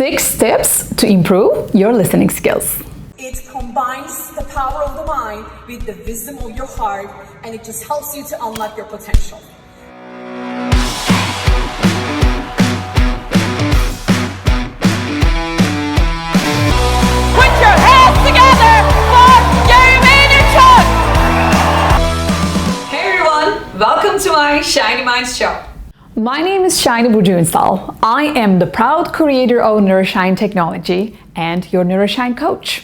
6 tips to improve your listening skills. It combines the power of the mind with the wisdom of your heart, and it just helps you to unlock your potential. Put your hands together for Jeremy. Hey everyone, welcome to my Shiny Minds show. My name is Shiny Burcu. I am the proud creator of Neuroshine technology and your Neuroshine coach.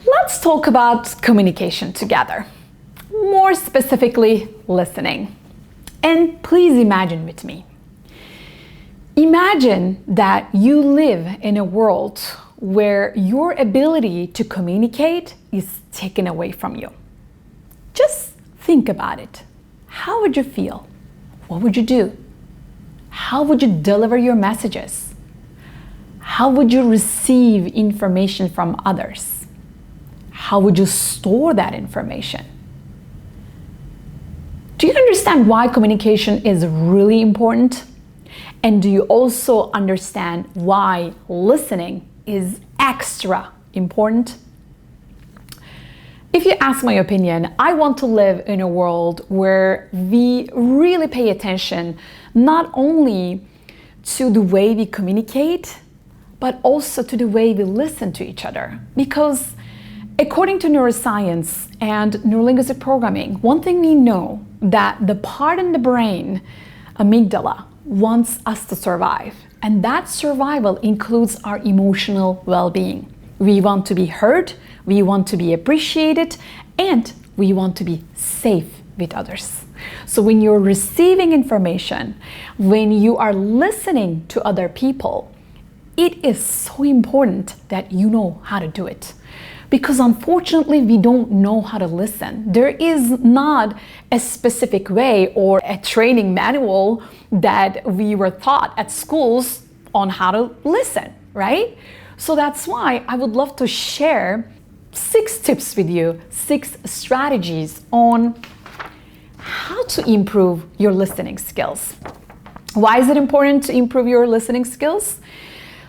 Let's talk about communication together. More specifically, listening. And please imagine with me. Imagine that you live in a world where your ability to communicate is taken away from you. Just think about it. How would you feel? What would you do? How would you deliver your messages? How would you receive information from others? How would you store that information? Do you understand why communication is really important? And do you also understand why listening is extra important? If you ask my opinion, I want to live in a world where we really pay attention not only to the way we communicate, but also to the way we listen to each other. Because according to neuroscience and neurolinguistic programming, one thing we know that the part in the brain, amygdala, wants us to survive. And that survival includes our emotional well-being. We want to be heard, we want to be appreciated, and we want to be safe with others. So when you're receiving information, when you are listening to other people, it is so important that you know how to do it. Because unfortunately, we don't know how to listen. There is not a specific way or a training manual that we were taught at schools on how to listen, right? So that's why I would love to share 6 tips with you, 6 strategies on how to improve your listening skills. Why is it important to improve your listening skills?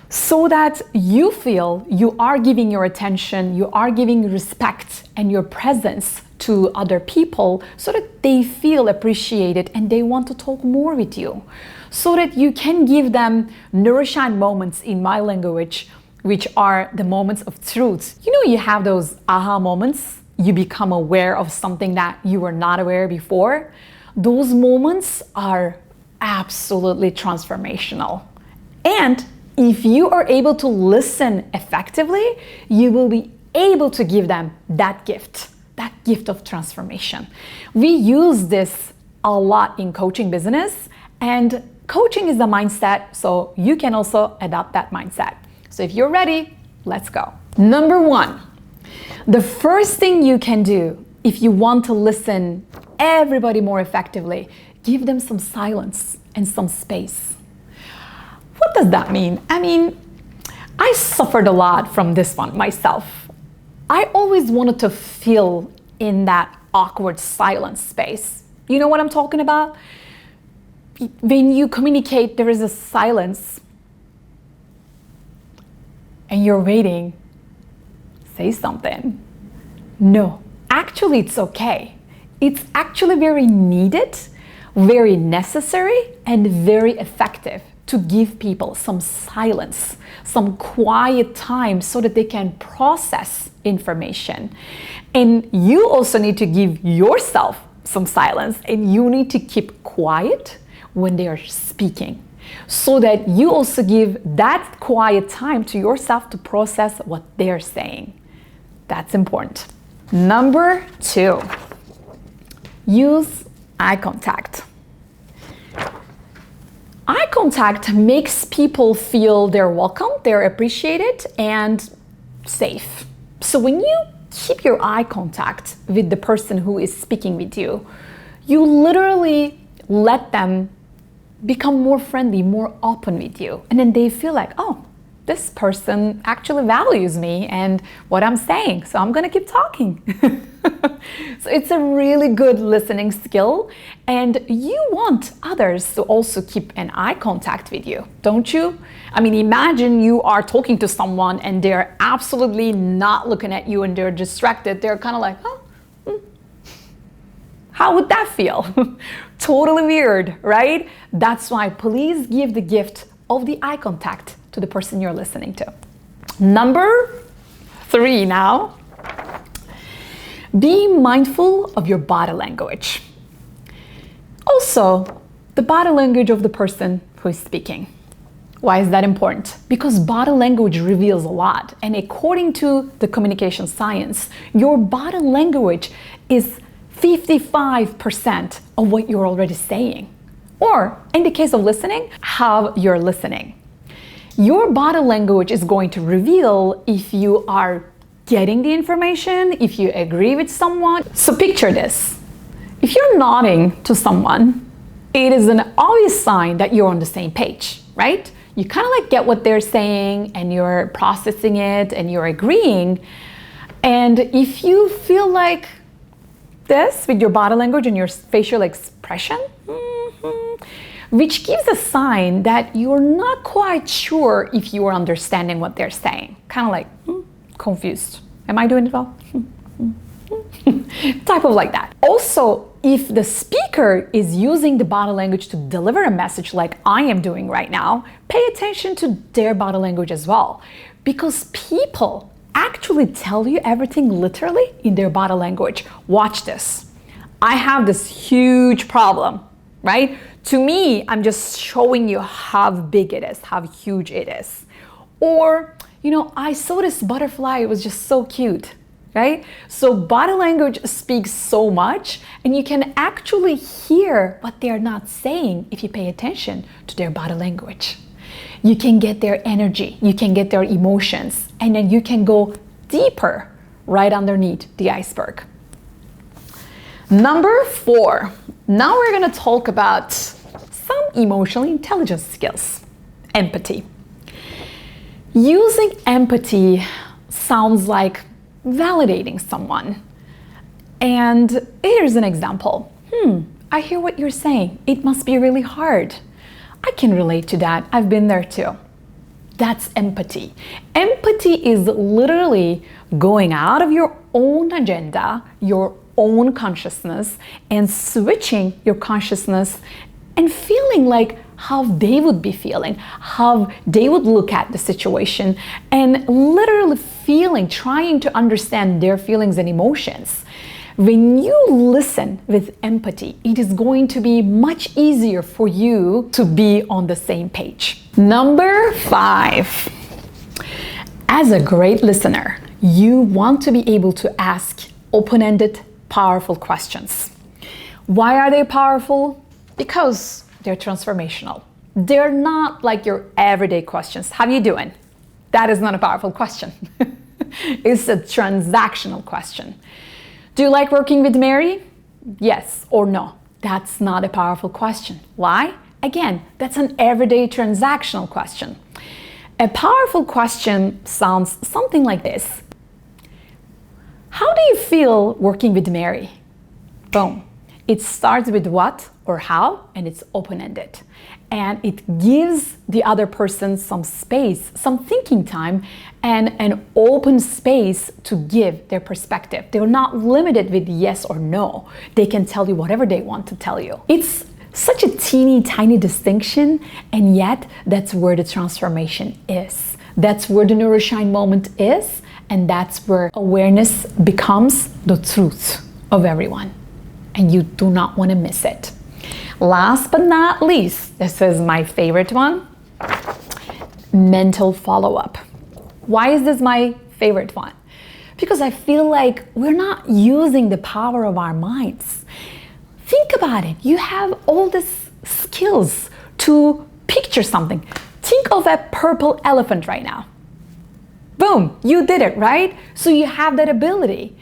So that you feel you are giving your attention, you are giving respect and your presence to other people so that they feel appreciated and they want to talk more with you. So that you can give them Neuroshine moments in my language, which are the moments of truth. You know, you have those aha moments. You become aware of something that you were not aware before. Those moments are absolutely transformational. And if you are able to listen effectively, you will be able to give them that gift of transformation. We use this a lot in coaching business, and coaching is a mindset, so you can also adopt that mindset. So if you're ready, let's go. Number 1, the first thing you can do if you want to listen everybody more effectively, give them some silence and some space. What does that mean? I suffered a lot from this one myself. I always wanted to fill in that awkward silence space. You know what I'm talking about? When you communicate, there is a silence and you're waiting. Say something. No, actually it's okay. It's actually very needed, very necessary, and very effective to give people some silence, some quiet time so that they can process information. And you also need to give yourself some silence, and you need to keep quiet when they are speaking so that you also give that quiet time to yourself to process what they're saying. That's important. Number 2, use eye contact. Eye contact makes people feel they're welcome, they're appreciated, and safe. So when you keep your eye contact with the person who is speaking with you, you literally let them become more friendly, more open with you. And then they feel like, oh, this person actually values me and what I'm saying, so I'm gonna keep talking. So it's a really good listening skill, and you want others to also keep an eye contact with you, don't you? I mean, imagine you are talking to someone and they're absolutely not looking at you and they're distracted. They're kind of like, oh, how would that feel? Totally weird, right? That's why please give the gift of the eye contact to the person you're listening to. Number 3 now. Be mindful of your body language. Also, the body language of the person who is speaking. Why is that important? Because body language reveals a lot. And according to the communication science, your body language is 55% of what you're already saying. Or, in the case of listening, how you're listening. Your body language is going to reveal if you are getting the information, if you agree with someone. So picture this. If you're nodding to someone, it is an obvious sign that you're on the same page, right? You kind of like get what they're saying and you're processing it and you're agreeing. And if you feel like this with your body language and your facial expression, which gives a sign that you're not quite sure if you are understanding what they're saying. Kind of like, confused. Am I doing it well? Type of like that. Also, if the speaker is using the body language to deliver a message like I am doing right now, pay attention to their body language as well. Because people actually tell you everything literally in their body language. Watch this. I have this huge problem, right? To me, I'm just showing you how big it is, how huge it is. Or, I saw this butterfly, it was just so cute, right? So body language speaks so much, and you can actually hear what they're not saying if you pay attention to their body language. You can get their energy, you can get their emotions, and then you can go deeper right underneath the iceberg. Number 4. Now we're going to talk about some emotional intelligence skills. Empathy. Using empathy sounds like validating someone. And here's an example. I hear what you're saying. It must be really hard. I can relate to that. I've been there too. That's empathy. Empathy is literally going out of your own agenda, your own consciousness, and switching your consciousness and feeling like how they would be feeling, how they would look at the situation, and literally trying to understand their feelings and emotions. When you listen with empathy, it is going to be much easier for you to be on the same page. Number 5. As a great listener, you want to be able to ask open-ended, powerful questions. Why are they powerful? Because they're transformational. They're not like your everyday questions. How you doing? That is not a powerful question. It's a transactional question. Do you like working with Mary? Yes or no. That's not a powerful question. Why? Again, that's an everyday transactional question. A powerful question sounds something like this. How do you feel working with Mary? Boom. It starts with what or how, and it's open-ended. And it gives the other person some space, some thinking time, and an open space to give their perspective. They're not limited with yes or no. They can tell you whatever they want to tell you. It's such a teeny tiny distinction, and yet that's where the transformation is. That's where the neuroshine moment is, and that's where awareness becomes the truth of everyone. And you do not want to miss it. Last but not least, this is my favorite one, mental follow-up. Why is this my favorite one? Because I feel like we're not using the power of our minds. Think about it. You have all these skills to picture something. Think of a purple elephant right now. Boom, you did it, right? So you have that ability.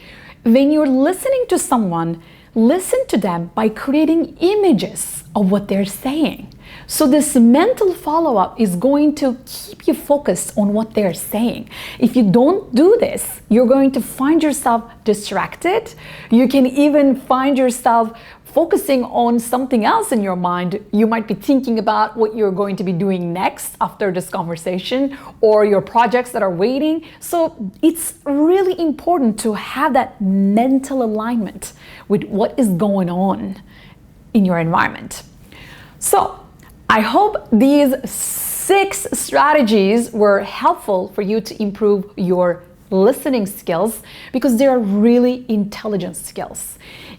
When you're listening to someone, listen to them by creating images of what they're saying. So this mental follow-up is going to keep you focused on what they're saying. If you don't do this, you're going to find yourself distracted. You can even find yourself focusing on something else in your mind. You might be thinking about what you're going to be doing next after this conversation, or your projects that are waiting. So it's really important to have that mental alignment with what is going on in your environment. So I hope these 6 strategies were helpful for you to improve your listening skills, because they are really intelligent skills.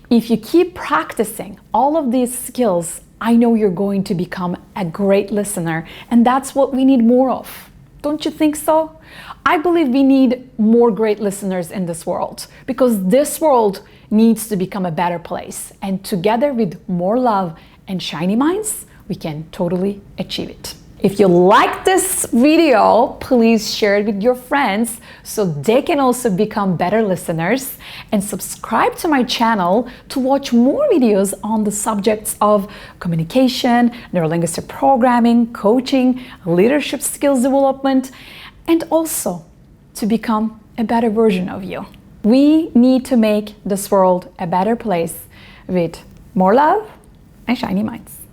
If you keep practicing all of these skills, I know you're going to become a great listener, and that's what we need more of. Don't you think so? I believe we need more great listeners in this world, because this world needs to become a better place. And together with more love and shiny minds, we can totally achieve it. If you like this video, please share it with your friends so they can also become better listeners, and subscribe to my channel to watch more videos on the subjects of communication, neurolinguistic programming, coaching, leadership skills development, and also to become a better version of you. We need to make this world a better place with more love and shiny minds.